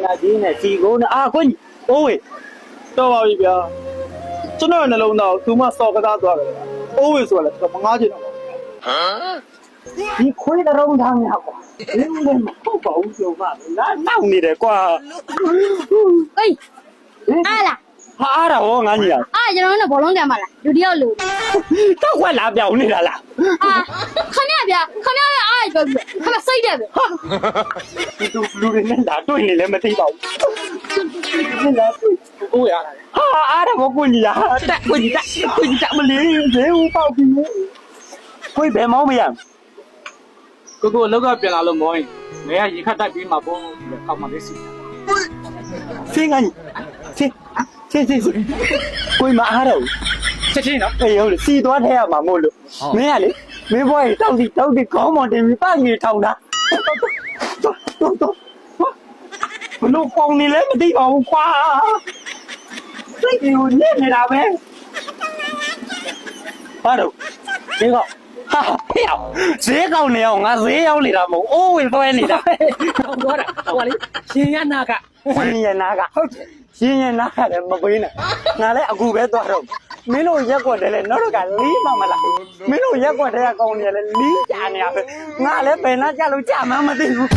ညာကြီးနဲ့စီကိုနဲ့ကိုကြီးအိုးဝေတော့ပါပြီဗျာကျွန်တော်နှလုံးသားကိုသူမစော်ကစားသွားတယ်အိုးဝေဆိုလည်းတော့မငားချင်တော့ပါဒီခွေးတုံးသားများကွာလင်းလည်းမဟုတ်ပါဘူးပြောပါလားနောက်နေတယ်ကွာဟေးအားလားဟာအားတော့ငါညီလားကျွန်တော်တို့ဘောလုံးကန်ပါလားလူတယောက်လူတော့ခွက်လာပြောင်းနေတာလားခဏဗျာခဏအားပြောပြီခဏစိတ်တယ်ပဲသူလူတွေနဲ့လာတွေ့နေလည်းမသိပါဘူးလာကိုရဟာအားတော့ကိုညီလားတက်ကိုညီတက်မလေးဘယ်ဦးပေါက်ပြီကိုဘယ်မောင်းမရကိုအလောက်ကပြန်လာလို့မောင်းရင်ငယ်ကရေခတ်တိုက်ပြီးမှပေါ့ကောက်မှလေးစီဖင်းကနေဖင်းကိုမအားတော့ချက်ချင်းနော်အေးဟုတ်လေစီသွားထဲရမှာမို့လို့မင်းကလေမင်းဘွားကြီးတောက်တီခေါင်းမောင်တင်ပြီးပငေထောင်တာတော့ဘလို့ပေါင်နေလဲမသိပါဘူးကွာစိတ်ကိုညစ်နေတာပဲဘာလို့ဒီကောဟာဟဲ့ဈေးကောင်းနေအောင်ငါဈေးရောက်နေတာမဟုတ်အိုးဝင်သွဲနေတာတော့တော့ဟိုလေရှင်ရနာကဟုတ်တယ်ရှင်ရနာကလည်းမပေးနဲ့ငါလည်းအခုပဲသွားတော့မင်းတို့ရက်ွက်တယ်လေနောက်တော့ကလီးမှမလားမင်းတို့ရက်ွက်တဲ့ကောင်တွေလည်းလီးကြနေရပဲငါလည်းဘယ်နှကြလို့ကြမှမသိဘူး